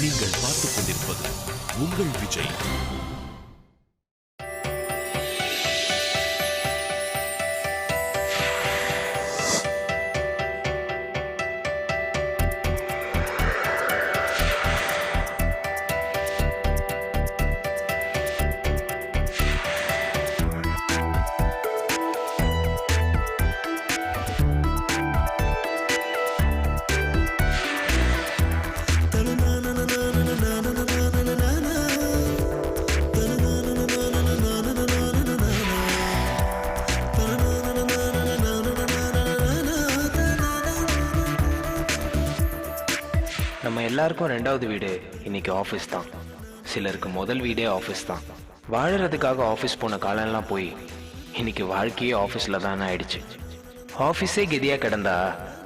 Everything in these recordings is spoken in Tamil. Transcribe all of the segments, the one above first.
நீங்கள் பார்த்துக் கொண்டிருப்பது உங்கள் விஜய். நம்ம எல்லாருக்கும் ரெண்டாவது வீடு இன்னைக்கு ஆஃபீஸ் தான். சிலருக்கு முதல் வீடே ஆஃபீஸ் தான். வாழறதுக்காக ஆஃபீஸ் போன காலம்லாம் போய் இன்னைக்கு வாழ்க்கையே ஆஃபீஸில் தானே ஆயிடுச்சு. ஆஃபீஸே கெதியாக கிடந்தா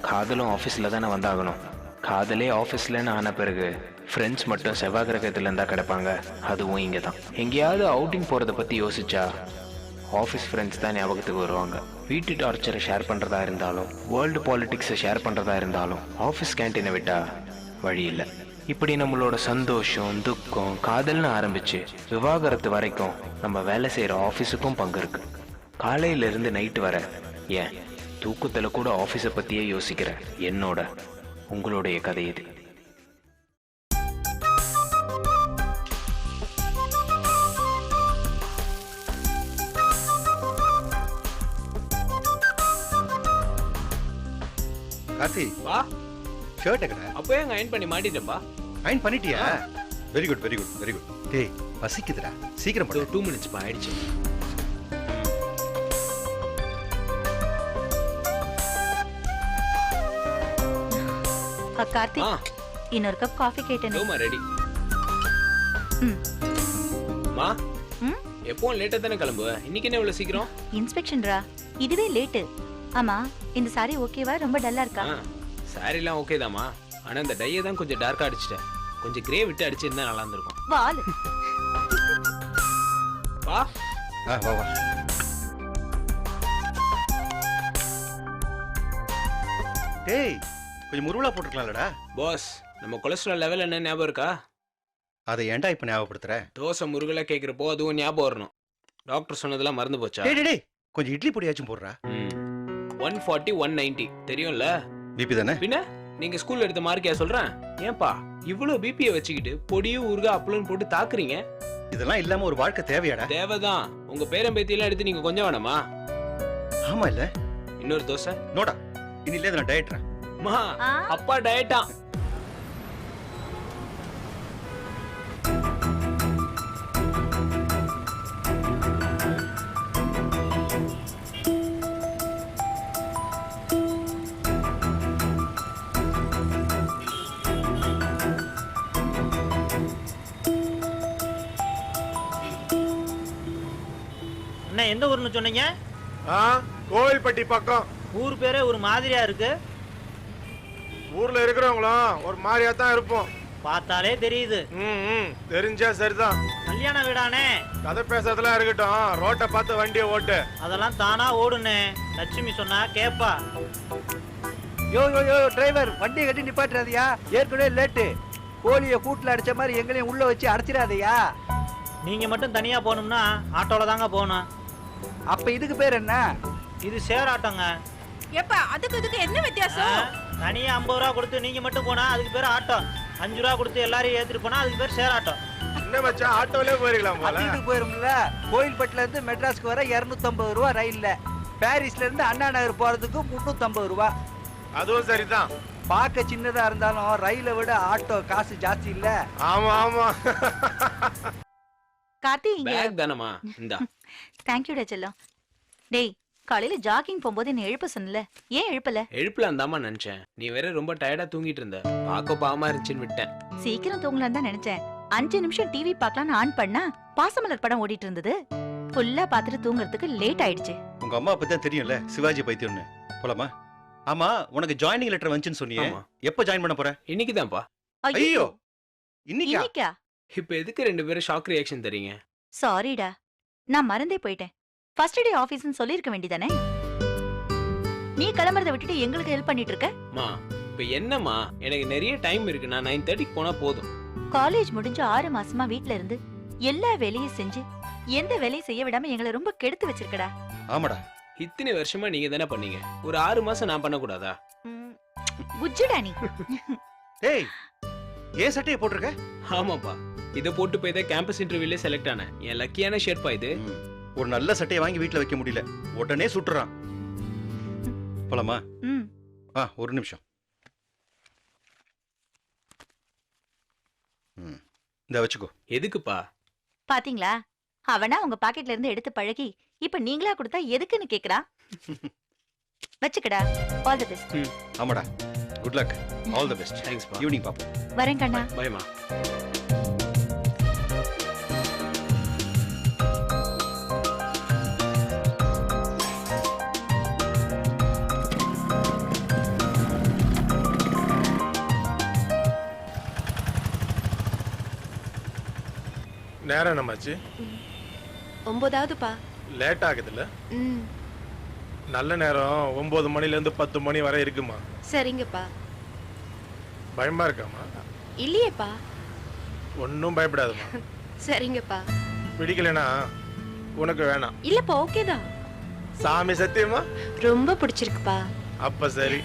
காதலும் ஆஃபீஸில் தானே வந்தாகணும். காதலே ஆஃபீஸ்லன்னு ஆன பிறகு ஃப்ரெண்ட்ஸ் மட்டும் செவ்வாய் கிரகத்தில் இருந்தால் கிடப்பாங்க. அதுவும் இங்கே தான். எங்கேயாவது அவுட்டிங் போகிறத பற்றி யோசிச்சா ஆஃபீஸ் ஃப்ரெண்ட்ஸ் தான் ஞாபகத்துக்கு வருவாங்க. வீட்டு டார்ச்சரை ஷேர் பண்ணுறதா இருந்தாலும் வேர்ல்டு பாலிட்டிக்ஸை ஷேர் பண்ணுறதா இருந்தாலும் ஆஃபீஸ் கேன்டீனை விட்டால் வழி இல்லை. இப்படி நம்மளோட சந்தோஷம், துக்கம், காதல்னு ஆரம்பிச்சு விவாகரத்து வரைக்கும் நம்ம வேலை செய்கிற ஆஃபீஸுக்கும் பங்கு இருக்கு. காலையிலிருந்து நைட்டு வர, ஏன் தூக்கத்தில் கூட ஆஃபீஸை பற்றியே யோசிக்கிற என்னோட உங்களுடைய கதை இது. கார்த்தி வா. ஷர்ட் எங்கடா? அப்போ எங்க அயன் பண்ணி மாட்டிட்டப்பா. அயன் பண்ணிட்டியா? Very good very good very good. டேய் பசிக்குதுடா, சீக்கிரம் பண்ணு. 2 minutes பா ஆயிடுச்சு. கார்த்தி, இன்னொரு கப் காஃபி கேட்டேன். ரோமா ரெடி. மா, எப்பவும் லேட்டா தானே கிளம்புவ? இன்னைக்கு என்ன இவ்வளவு சீக்கிரம்? இன்ஸ்பெக்ஷன்ரா, இதுவே லேட்டு. ஆமா, இந்த சாரி ஓகேவா? ரொம்ப டல்லா இருக்கா? சாரிலாம் ஓகே தாமா. ஆனா இந்த டையை தான் கொஞ்சம் டார்க்கா அடிச்சிட்டேன். கொஞ்சம் கிரே விட்டு அடிச்சிருந்தா நல்லா இருந்திருக்கும். வாலு. வா. வா வா. டேய் கொஞ்சம் முருவலா போட்டுக்கலாம்லடா. பாஸ், நம்ம கொலஸ்ட்ரால் லெவல் என்ன ஞாபகம் இருக்கா? அதை ஏன்டா இப்ப ஞாபகப்படுத்துற? தோசை முருகலா கேக்குறப்போ அதுவும் ஞாபகம் வரணும். டாக்டர் சொன்னதெல்லாம் மறந்து போச்சா? டேய் டேய் கொஞ்சம் இட்லி பொடியாச்சும் போடுறா. 140 190 தெரியும்ல? பிபி தானே? பின்ன நீங்க ஸ்கூல்ல எடுத்த மார்க்கியா சொல்றேன்? ஏன்பா இவ்வளவு பிபியை வச்சுக்கிட்டு பொடியும் ஊறுகா அப்பளம் போட்டு தாக்குறீங்க? இதெல்லாம் இல்லாம ஒரு வாழ்க்கை தேவையாடா? தேவைதான். உங்க பேரம் பேத்தியெல்லாம் எடுத்து நீங்க கொஞ்சம் வேணாமா? ஆமா இல்ல? இன்னொரு தோசை? நோடா, இன்னில நான் டயட்றேன். மா, அப்பா டயட்டா? அண்ணா எந்த ஊர்னு சொன்னீங்க? கோவில்பட்டி பக்கம். ஊர் பேரே ஒரு மாதிரியா இருக்கு. ஊர்ல இருக்கிறவங்களும் ஒரு மாதிரியா தான் இருப்போம். பார்த்தாலே தெரியுது. தெரிஞ்சா சரிதான். கல்யாண வீடானே? கதை பேசுறதுலாம் இருக்கட்டும், ரோட்டை பார்த்து வண்டியை ஓட்டு. அதெல்லாம் தானா ஓடுனே. லட்சுமி சொன்னா கேப்பா. யோ யோ யோ டிரைவர், வண்டியை கட்டி நிப்பாட்டுறாதியா, ஏற்கனவே லேட்டு. கோழியை கூட்டில் அடிச்ச மாதிரி எங்களையும் உள்ள வச்சு அடைச்சிடாதையா. நீங்க மட்டும் தனியா போகணும்னா ஆட்டோல தாங்க போகணும். அப்ப இதுக்கு பேர் என்ன? இது சேர் ஆட்டோங்க. எப்ப அதுக்கு இதுக்கு என்ன வித்தியாசம்? தனியா 50 ரூபா கொடுத்து நீங்க மட்டும் போனா அதுக்கு பேர் ஆட்டோ. 5 ரூபா கொடுத்து எல்லாரையும் ஏத்திட்டு போனா அதுக்கு பேர் சேர் ஆட்டோ. என்ன மச்சான், ஆட்டோலயே போயிருக்கலாம் போல. வீட்டுக்கு போயிரும்ல. கோயில்பட்டில இருந்து மெட்ராஸ்க்கு வர 250 ரூபா ரயில்ல. பாரிஸ்ல இருந்து அண்ணா நகர் போறதுக்கு 350 ரூபா. அதுவும் சரிதான். பார்க்க சின்னதா இருந்தாலும் ரயிலை விட ஆட்டோ காசு ஜாஸ்தி இல்ல? ஆமா ஆமா. கார்த்தி, பேக் தானமா? இந்தா. தேங்க்யூ டா செல்லம். டேய், காலையில ஜாகிங் போகும்போது என்ன எழுப்ப சொன்னல, ஏன் எழுப்பல? எழுப்பலாம் தாமா நினைச்சேன். நீ வேற ரொம்ப டயர்டா தூங்கிட்டு இருந்த. பாக்க பாவமா இருந்துச்சுன்னு விட்டேன். சீக்கிரம் தூங்கலாம் தான் நினைச்சேன். 5 நிமிஷம் டிவி பார்க்கலாம்னு ஆன் பண்ணா பாசமலர் படம் ஓடிட்டு இருந்தது. ஃபுல்லா பார்த்துட்டு தூங்குறதுக்கு லேட் ஆயிடுச்சு. உங்க அம்மா பத்தி தான் தெரியும்ல, சிவாஜி பைத்தியம்னு. போலாமா? ஆமா, உனக்கு ஜாயினிங் லெட்டர் வந்துச்சுன்னு சொன்னியே, எப்போ ஜாயின் பண்ண போற? இன்னைக்கு தான்ப்பா. ஐயோ, இன்னைக்கா? இப்ப எதுக்கு 2 பேரும் ஷாக் ரியாக்ஷன் தரீங்க? சாரிடா, நான் மறந்தே போயிட்டேன். ஃபர்ஸ்ட் டே ஆபீஸ்னு சொல்லிருக்க வேண்டியதானே? நீ கிளம்பறத விட்டுட்டு எங்களுக்கு ஹெல்ப் பண்ணிட்டு இருக்க. மா, இப்ப என்னம்மா, எனக்கு நிறைய டைம் இருக்கு. நான் 9:30க்கு போனா போதும். காலேஜ் முடிஞ்சு 6 மாசமா வீட்ல இருந்து எல்லா வேலையும் செஞ்சு எந்த வேலையும் செய்ய விடாம எங்களை ரொம்ப கெடுத்து வச்சிருக்கடா. ஆமாடா. இத்தனை வருஷமா நீங்க தானே பண்ணீங்க, ஒரு 6 மாசம் நான் பண்ணக்கூடாதா? புஜ்ஜுடா நீ. டேய், ஏன் சட்டையை போட்டிருக்க? ஆமாப்பா, இதை போட்டு போய் தான் கேம்பஸ் இன்டர்வியூல செலக்ட் ஆனேன். என் லக்கியான ஷர்ட்பா இது. ஒரு நல்ல சட்டையை வாங்கி வீட்ல வைக்க முடியல, உடனே சுட்டுறான். போலாமா? ஒரு நிமிஷம். இந்த வச்சுக்கோ. எதுக்குப்பா? பாத்தீங்களா, அவனா உங்க பாக்கெட்ல இருந்து எடுத்து பழகி இப்ப நீங்களா கொடுத்தா எதுக்குன்னு கேக்குறா. வச்சுக்கடா. All the best. ஆமாடா, good luck. All the best. Thanks பா. ஈவினிங் பாப்போம். வரேன் கண்ணா. பைமா. நேரம் என்னமாச்சு? 9ஆவதுப்பா. லேட் ஆகுதுல்ல? நல்ல நேரம் 9 மணிலேருந்து 10 மணி வரை இருக்குமா? சரிங்கப்பா. பயமா இருக்காமா? இல்லையேப்பா. ஒன்றும் பயப்படாதுமா. சரிங்கப்பா. பிடிக்கலனா உனக்கு வேணாம். இல்லப்பா, ஓகே தான். சாமி சத்தியமா? ரொம்ப பிடிச்சிருக்குப்பா. அப்ப சரி.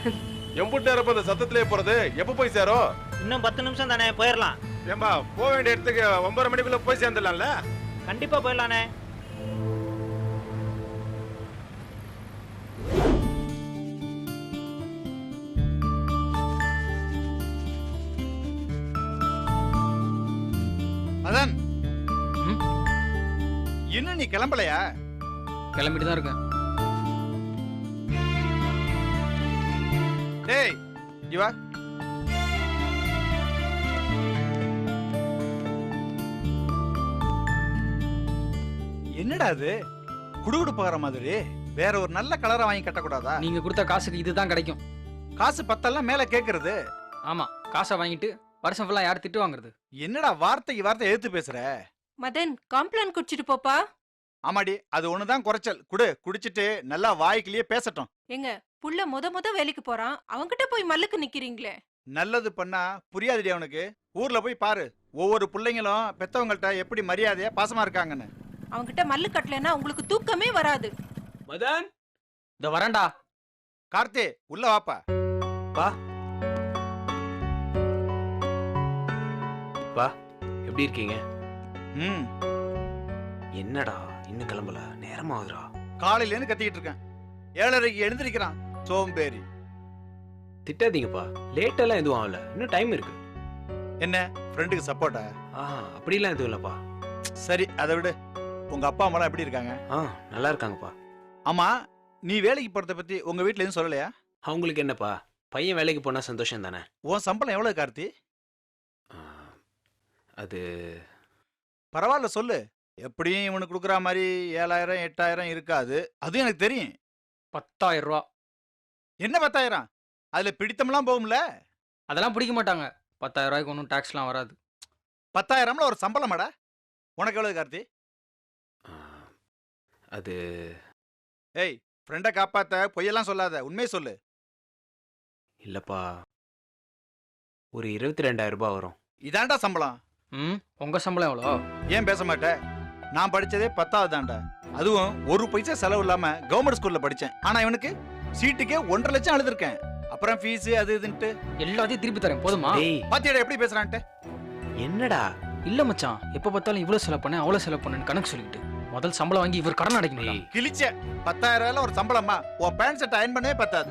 எம்புட்டு நேரம் அந்த சத்தத்திலே போறது, எப்ப போய் சேரும்? இன்னும் 10 நிமிஷம் தானே, போயிடலாம். ஏம்பா, போக வேண்டிய இடத்துக்கு 9:30 மணிக்குள்ள போய் சேர்ந்துடலாம்ல? கண்டிப்பா போயிடலானே. மதன், இன்னும் நீ கிளம்பலையா? கிளம்பிட்டு தான் இருக்கேன். டேய், இங்க வா. என்னடா அது குடுகுடு போகிற மாதிரி? வேற ஒரு நல்ல கலரை வாங்கி கட்டக்கூடாதா? நீங்க கொடுத்த காசுக்கு இதுதான் கிடைக்கும். காசு பத்தெல்லாம் மேல கேக்குறது. ஆமா, காசை வாங்கிட்டு வருஷம் ஃபுல்லா யார் திட்டு வாங்குறது? என்னடா வார்த்தைக்கு வார்த்தை எழுத்து பேசுற? மதன், காம்ப்ளான் குடிச்சிட்டு போப்பா. ஆமாடி, அது ஒண்ணுதான் குறைச்சல். குடிச்சிட்டு நல்லா வாய்க்குலயே பேசட்டும். எங்க புள்ள முத வேலைக்கு போறான், அவன்கிட்ட போய் மல்லுக்கு நிக்கிறீங்களே. நல்லது பண்ணா புரியாதுடி அவனுக்கு. ஊர்ல போய் பாரு, ஒவ்வொரு பிள்ளைங்களும் பெத்தவங்கள்ட்ட எப்படி மரியாதையா பாசமா இருக்காங்கன்னு. அவன்கிட்ட மல்லு கட்டலன்னா உங்களுக்கு தூக்கமே வராது. மதன், இந்த வரேன்டா. கார்த்தி, உள்ள வாப்பா. பா பா, எப்படி இருக்கீங்க? என்னடா இன்னும் கிளம்பல? நேரமாகுதுடா. காலையில இருந்து கத்திக்கிட்டு இருக்கேன். 7:30க்கு எழுந்திருக்கிறான் சோம்பேறி. திட்டாதீங்கப்பா, லேட் எல்லாம் எதுவும் ஆகல, இன்னும் டைம் இருக்கு. என்ன ஃப்ரெண்டுக்கு சப்போர்ட்டா? அப்படிலாம் எதுவும் இல்லப்பா. சரி, அதை விடு. உங்க அப்பா அம்மாலாம் எப்படி இருக்காங்க? நல்லா இருக்காங்கப்பா. ஆமா, நீ வேலைக்கு போறத பத்தி உங்க வீட்ல எதுவும் சொல்லலையா? அவங்களுக்கு என்னப்பா, பையன் வேலைக்கு போனா சந்தோஷம் தானே. உன் சம்பளம் எவ்வளவு கார்த்தி? அது பரவாயில்ல சொல்லு. எப்படியும் இவனுக்கு கொடுக்குற மாதிரி 7,000 8,000 இருக்காது, அது எனக்கு தெரியும். 10,000 ரூபா. என்ன 10,000? அதுல பிடித்தம்லாம் போகும்ல? அதெல்லாம் பிடிக்க மாட்டாங்க. 10,000 ரூபாய்க்கு ஒன்றும் டாக்ஸ்லாம் வராது. 10,000ல ஒரு சம்பளமாடா? உனக்கு எவ்வளவு கார்த்தி? அது ஏய், ஃப்ரெண்டை காப்பாத்த பொய்யெல்லாம் சொல்லாத, உண்மையை சொல்லு. இல்லப்பா, ஒரு 22,000 ரூபாய் வரும். இதாண்டா சம்பளம்? உங்க சம்பளம் எவ்வளோ? ஏன் பேச மாட்டேன்? நான் படிச்சதே 10வது தாண்டா. அதுவும் ஒரு பைசா செலவு இல்லாம கவர்மெண்ட் ஸ்கூல்ல படிச்சேன். ஆனா இவனுக்கு சீட்டுக்கே 1.5 லட்சம் அழுதுருக்கேன். அப்புறம் ஃபீஸ் அது இதுன்ட்டு எல்லாத்தையும் திருப்பி தரேன், போதுமா? பாத்தியாடா எப்படி பேசுறான்ட்டு? என்னடா? இல்ல மச்சான், எப்ப பார்த்தாலும் இவ்வளவு செலவு பண்ண அவ்வளவு செலவு பண்ணு கணக்கு சொல்லிட்டு முதல் சம்பளம் வாங்கி இவர் கடன் அடைக்கணும். கிழிச்ச 10,000 ஒரு சம்பளமா? உன் பேண்ட் ஷர்ட் அயன் பண்ணவே பத்தாது.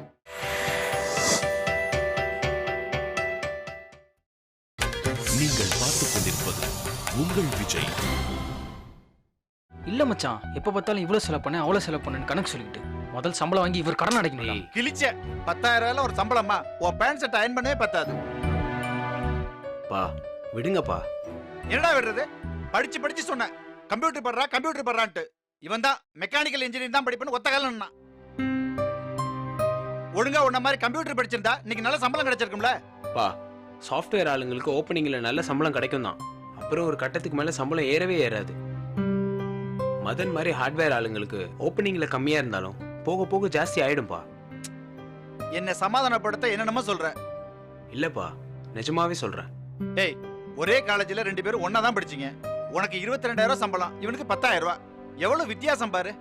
நீங்கள் பார்த்துக் கொண்டிருப்பது உங்கள் விஜய். இல்ல மச்சான், எப்ப பார்த்தாலும் இவ்வளவு செலவு பண்ண அவ்வளவு செலவு பண்ணு கணக்கு சொல்லிட்டு முதல் சம்பளம் வாங்கி இவர் கடன் அடைக்கணும். கிழிச்ச 10,000 ஒரு சம்பளமா? உன் பேண்ட் ஷர்ட் அயன் பண்ணவே பத்தாது. பா விடுங்கப்பா. என்னடா விடுறது? படிச்சு படிச்சு சொன்ன கம்ப்யூட்டர் பண்றான்ட்டு. இவன் தான் மெக்கானிக்கல் இன்ஜினியரிங் தான் படிப்பேன்னு ஒத்த காலம். ஒழுங்கா உன்ன மாதிரி கம்ப்யூட்டர் படிச்சிருந்தா இன்னைக்கு நல்ல சம்பளம் கிடைச்சிருக்கும்ல. பா, சாஃப்ட்வேர் ஆளுங்களுக்கு ஓப்பனிங்ல நல்ல சம்பளம் கிடைக்கும் தான், அப்புறம் ஒரு கட்டத்துக்கு மேல சம்பளம் ஏறவே ஏறாது. மதன் மாதிரி ஹார்ட்வேர் ஆளுங்களுக்கு ஓப்பனிங்ல கம்மியா இருந்தாலும் போக போக ஜாஸ்தி ஆயிடும்பா. என்ன சமாதானப்படுத்த என்னென்னமோ சொல்ற? இல்லப்பா, நிஜமாவே சொல்றேன். டேய், ஒரே காலேஜ்ல 2 பேரும் ஒண்ணா தான் படிச்சீங்க. உனக்கு 22,000 சம்பளம், இவனுக்கு 10,000 ரூபாய். எவ்வளவு வித்தியாசம் பாரு.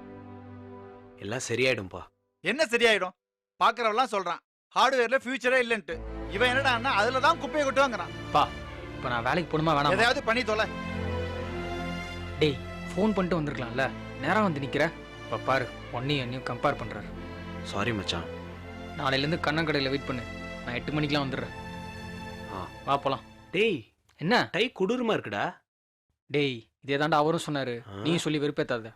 எல்லாம் சரியாயிடும்பா. என்ன சரியாயிடும்? பாக்குறவெல்லாம் சொல்றான் ஹார்ட்வேர்ல ஃபியூச்சரே இல்லன்ட்டு. இவன் என்னடான்னா அதுல தான் குப்பையை கொட்டுவாங்கறான். இப்போ நான் வேலைக்கு போகணுமா வேணாமா? எதையாவது பண்ணி தொலை. டேய் ஃபோன் பண்ணிட்டு வந்திருக்கலாம்ல, நேரம் வந்து நிக்கிற. இப்போ பாரு ஒன்னையும் கம்பேர் பண்றாரு. சாரி மச்சான். நாளையிலேருந்து கண்ணன் கடையில் வெயிட் பண்ணு, நான் 8 மணிக்கெலாம் வந்துடுறேன். வா போலாம். டேய் என்ன டை குடூரமா இருக்குடா. டேய் இதே தாண்டா அவரும் சொன்னாரு, நீயும் சொல்லி வெறுப்பேத்தாத.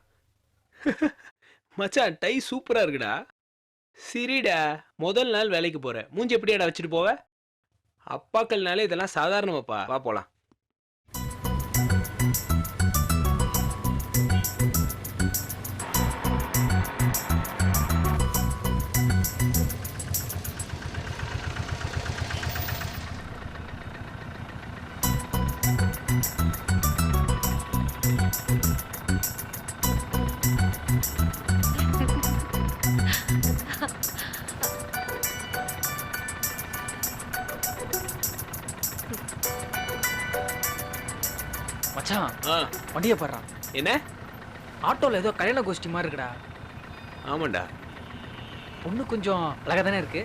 மச்சான் டை சூப்பரா இருக்குடா. சரிடா, முதல் நாள் வேலைக்கு போற, மூஞ்சி எப்படியாடா வச்சுட்டு போவ? அப்பாக்கள்னாலே இதெல்லாம் சாதாரணமாப்பா. வா போலாம். மச்சான் ஆ வண்டியை பாடுறான். என்ன? ஆட்டோவில் ஏதோ கல்யாண கோஷ்டி மாதிரி இருக்குடா. ஆமாண்டா. பொண்ணு கொஞ்சம் அழகாக தானே இருக்கு.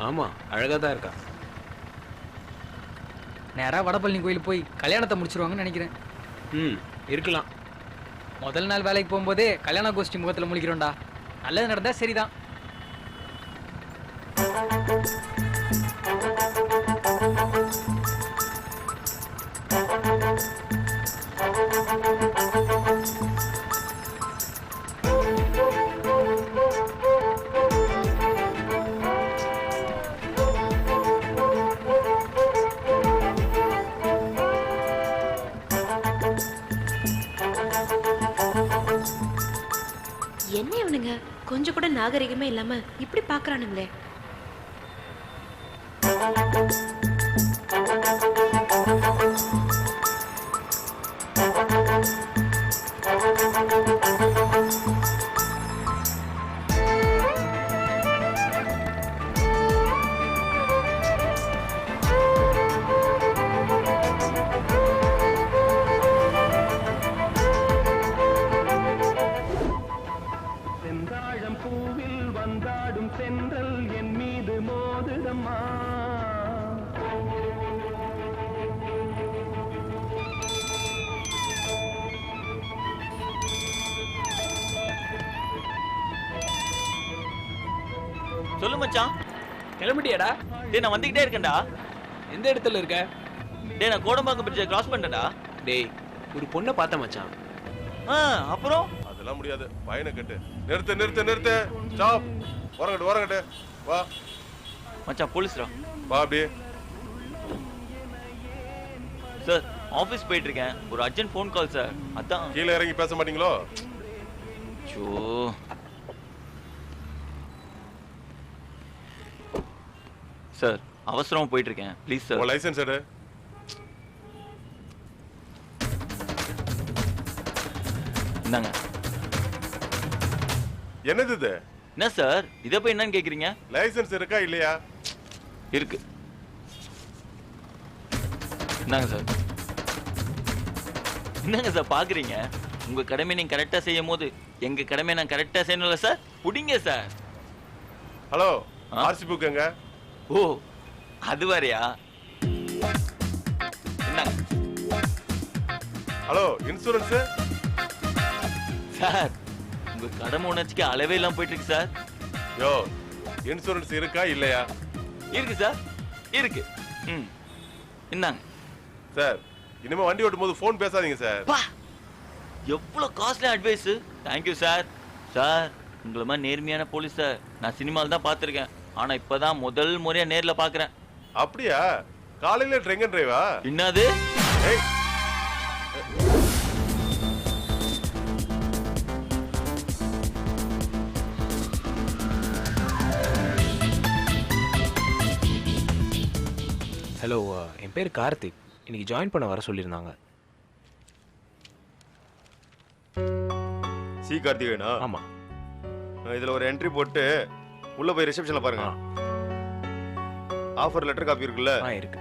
ஆமா அழகா தான் இருக்கா. நேராக வடபழனி கோயில் போய் கல்யாணத்தை முடிச்சிருவாங்கன்னு நினைக்கிறேன். இருக்கலாம். முதல் நாள் வேலைக்கு போகும்போதே கல்யாண கோஷ்டி முகத்தில் முழிக்கிறோம்டா. நல்லது நடந்தா சரிதான். என்ன இவனுங்க கொஞ்சம் கூட நாகரிகமே இல்லாம இப்படி பாக்குறானுங்களே. சொல்லு மச்சான். கிளம்பிட்டியாடா? டேய் நான் வந்துகிட்டே இருக்கேன்டா. எந்த இடத்துல இருக்க? டேய் நான் கோடம்பாக்கம் பிரிட்ஜை கிராஸ் பண்ணிட்டேன்டா. டேய் ஒரு பொண்ணை பார்த்த மச்சான். அப்புறம் அதெல்லாம் முடியாது. பையனை கட்டு. நிறுத்து. ஸ்டாப். வரங்கட்டு. வா. மச்சான் போலீஸ்ரா. வா அப்படியே. சார் ஆபீஸ் போயிட்டு இருக்கேன். ஒரு அர்ஜென்ட் ஃபோன் கால் சார். அதான். கீழே இறங்கி பேச மாட்டீங்களோ? சோ சார் அவசரமா போயிட்டு இருக்கேன். Please sir. உன் லைசென்ஸ் எடு. இந்தாங்க. என்னது இது? என்ன சார் இதை போய் என்னன்னு கேக்குறீங்க? லைசென்ஸ் இருக்கா இல்லையா? இருக்கு. இந்தாங்க சார். என்னங்க சார் பாக்குறீங்க? உங்க கடமை நீங்க கரெக்டா செய்யும் போது எங்க கடமை நான் கரெக்டா செய்யணும்ல சார். புடிங்க சார். ஹலோ, ஆர்சி புக் எங்க? ஓ அது வேறயா? இந்தாங்க. Hello, insurance? சார் உங்க கடமை உணர்ச்சிக்கு அளவே இல்லாம போயிட்டு இருக்கு சார். யோ, இன்சூரன்ஸ் இருக்கா இல்லையா? இருக்கு சார் இருக்கு. இந்தாங்க சார். இனிமே வண்டி ஓட்டும் போது போன் பேசாதீங்க சார். எவ்வளவு costly advice. Thank you sir. Sir உங்களை மாதிரி நேர்மையான போலீஸ் சார் நான் சினிமாவில் தான் பார்த்துருக்கேன். ஆனா இப்பதான் முதல் முறையா நேர்ல பாக்குறேன். அப்படியா? காலையில ட்ரிங்க் அண்ட் டிரைவா? என்னது? ஏய், ஹலோ, என் பேர் கார்த்திக். இன்னைக்கு ஜாயின் பண்ண வர சொல்லியிருந்தாங்க. சி கார்த்திகேயனா? ஆமா. இதுல ஒரு என்ட்ரி போட்டு உள்ள போய் ரிசப்ஷன்ல பாருங்க. ஆஃபர் லெட்டர் காப்பி இருக்குல்ல? இருக்கு.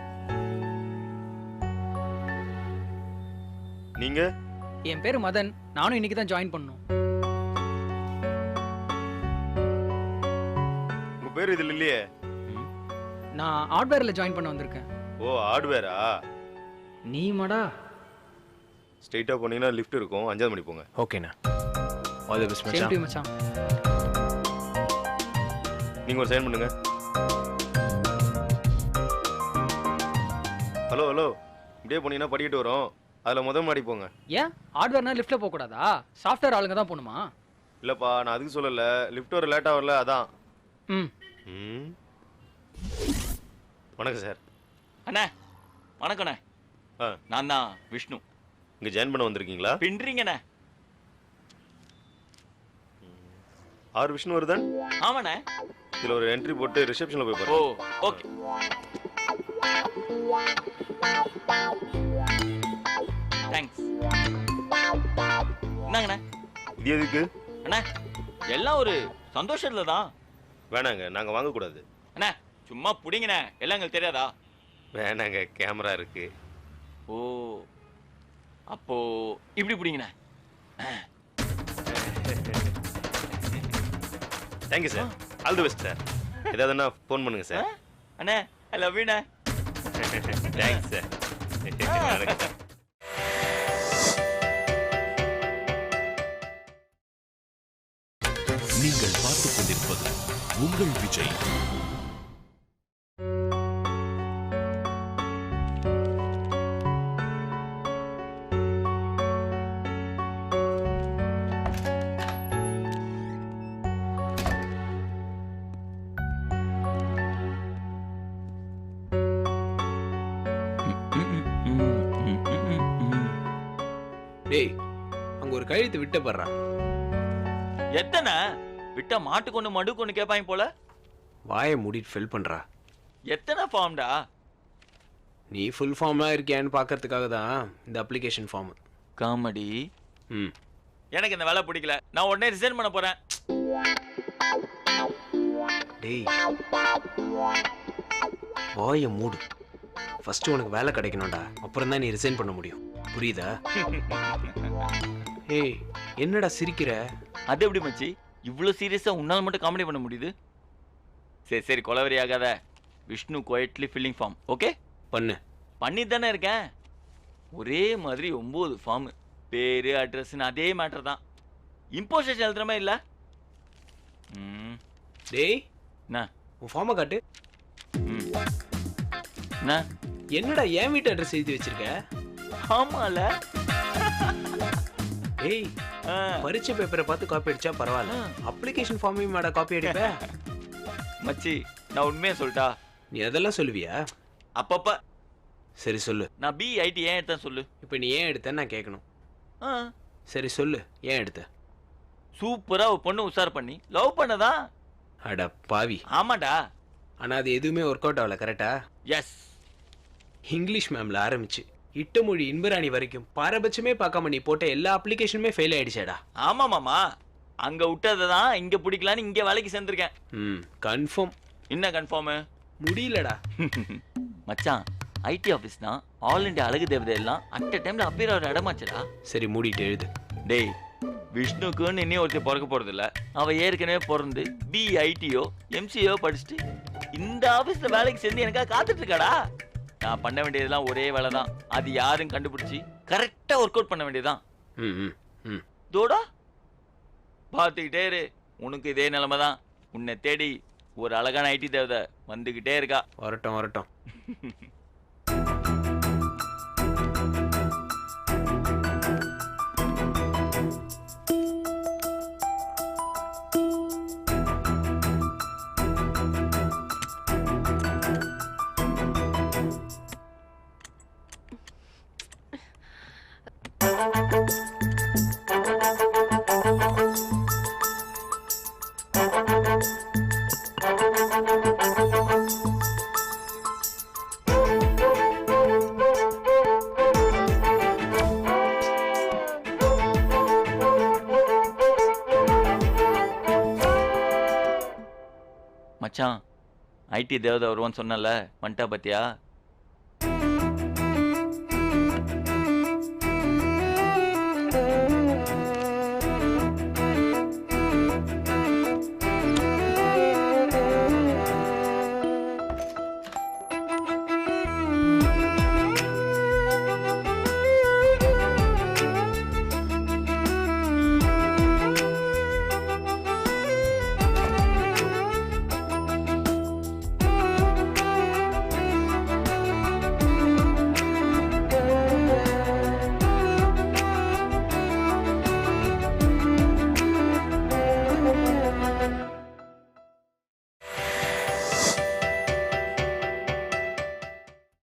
நீங்க? என் பேர் மதன். நானும் இன்னைக்கு தான் ஜாயின் பண்ணணும். உங்க பேர் இதுல இல்லையே. நான் ஹார்ட்வேர்ல ஜாயின் பண்ண வந்திருக்கேன். ஓ, ஹார்ட்வேரா? நீ மாடா? ஸ்ட்ரைட்டா போனீங்கன்னா லிஃப்ட் இருக்கும். 5ஆவது மணி போங்க. ஓகேண்ணா. ஆல் தி பெஸ்ட் சேம் மச்சான். டு மச்சான். நீங்க ஒரு சைன் பண்ணுங்க. ஹலோ ஹலோ, இப்படியே போனீங்கன்னா படிக்கிட்டு வரும். அதுல முதல் மாடி போங்க. ஏன் ஹார்ட்வேர்னா லிஃப்ட்ல போக கூடாதா? சாஃப்ட்வேர் ஆளுங்க தான் போணுமா? இல்லப்பா, நான் அதுக்கு சொல்லல. லிஃப்ட் வர லேட்டா வரல, அதான். ம். வணக்கம் சார். அண்ணா வணக்கண்ணே. நான் தான் விஷ்ணு. இங்க ஜாயின் பண்ண வந்திருக்கீங்களா? பின்றீங்கண்ணே. ஆர் விஷ்ணுவர்தன்? ஆமாண்ணே. இதுல ஒரு என்ட்ரி போட்டு ரிசப்ஷன்ல போய் பாருங்க. ஓ ஓகே. தேங்க்ஸ். என்னங்கண்ணே இது எதுக்கு? அண்ணா எல்லாம் ஒரு சந்தோஷத்துல தான். வேணாங்க, நாங்க வாங்க கூடாது. அண்ணா சும்மா புடிங்கண்ணே, எல்லாம் எங்களுக்கு தெரியாதா? வேணாங்க, கேமரா இருக்கு. ஓ அப்போ இப்படி புடிங்கண்ணே. Thank you sir. All the best sir. ஏதாவதுன்னா ஃபோன் பண்ணுங்க சார். அண்ணே ஐ லவ் யூ அண்ணே. Thanks sir. நீங்கள் பார்த்துக் கொண்டிருப்பது உங்கள் விஜய். டேய், அங்க ஒரு கழுத்து விட்ட படுறா. எத்தனை விட்டா மாட்டு கொண்டு மடு கொண்டு கேட்பாங்க போல. வாயை மூடிட்டு ஃபில் பண்றா. எத்தனை ஃபார்ம்டா? நீ ஃபுல் ஃபார்ம்லாம் இருக்கியான்னு பார்க்கறதுக்காக தான் இந்த அப்ளிகேஷன் ஃபார்ம். காமெடி. ம். எனக்கு இந்த வேலை பிடிக்கல. நான் உடனே ரிசைன் பண்ண போறேன். டேய், வாயை மூடு. ஃபர்ஸ்ட் உனக்கு வேலை கிடைக்கணும்டா, அப்புறம் தான் நீ ரிசைன் பண்ண முடியும். புரியுதா? ஏய், என்னடா சிரிக்கிற? அது எப்படி மச்சி இவ்வளோ சீரியஸா உன்னால் மட்டும் காமெடி பண்ண முடியுது? சரி சரி, கொலவரி ஆகாத. Vishnu quietly filling form. Okay பண்ணு. பண்ணிட்டு தானே இருக்கேன். ஒரே மாதிரி 9 ஃபார்ம், பேரு அட்ரஸ்ன்னு அதே மேட்டர் தான். இம்போசிஷன் எழுதுற மாதிரி இல்லை. டேய், என்ன உன் ஃபார்மை காட்டு. என்ன என்னடா என் வீட்டு அட்ரஸ் எழுதி வச்சிருக்க? ஆமால. ஏய், பரீட்சை பேப்பரை பார்த்து காப்பி அடிச்சா பரவாயில்ல, அப்ளிகேஷன் ஃபார்மையும் மேடா காப்பி அடிப்ப? மச்சி நான் உண்மையா சொல்லிட்டா? நீ அதெல்லாம் சொல்லுவியா? அப்பப்ப. சரி சொல்லு. நான் BIT ஏன் எடுத்தேன் சொல்லு. இப்போ நீ ஏன் எடுத்தேன்னு நான் கேட்கணும். சரி சொல்லு, ஏன் எடுத்த? சூப்பரா ஒரு பொண்ணு உஷார் பண்ணி லவ் பண்ணதா. அட பாவி. ஆமாடா. ஆனா அது எதுவுமே ஒர்க் அவுட் ஆகல. கரெக்டா? எஸ். இங்கிலீஷ் மேம்ல ஆரம்பிச்சு இட்டமொழி இன்பராணி வரைக்கும் பாரபட்சமே பார்க்காம நீ போட்ட எல்லா அப்ளிகேஷனுமே ஃபெயில் ஆயிடுச்சாடா. ஆமா மாமா, அங்க விட்டதை தான் இங்க பிடிக்கலான்னு இங்க வேலைக்கு சேர்ந்திருக்கேன். கன்ஃபார்ம். என்ன கன்ஃபார்ம்? முடியலடா. மச்சான், IT ஆஃபீஸ் தான் ஆல் இண்டியா அழகு தேவதை எல்லாம் அட் அ டைம்ல அப்பீர் ஆகிற இடமாச்சடா. சரி மூடிட்டு எழுது. டேய், விஷ்ணுக்குன்னு இன்னும் ஒருத்தர் பிறக்க போறது இல்ல. அவ ஏற்கனவே பிறந்து BITO MCO படிச்சுட்டு இந்த ஆபீஸ்ல வேலைக்கு சேர்ந்து எனக்காக காத்துட்டு இருக்காடா. நான் பண்ண வேண்டியதெல்லாம் ஒரே வேலை தான். அது யாரும் கண்டுபிடிச்சி கரெக்டா ஒர்க் அவுட் பண்ண வேண்டியதுதான். தோடா பார்த்துக்கிட்டே இரு. உனக்கு இதே நிலைமை தான். உன்னை தேடி ஒரு அழகான IT தேவதை வந்துகிட்டே இருக்கா. வரட்டும் வரட்டும். மச்சான், IT தேவதை வருவான்னு சொன்னல, வந்துட்டா பத்தியா?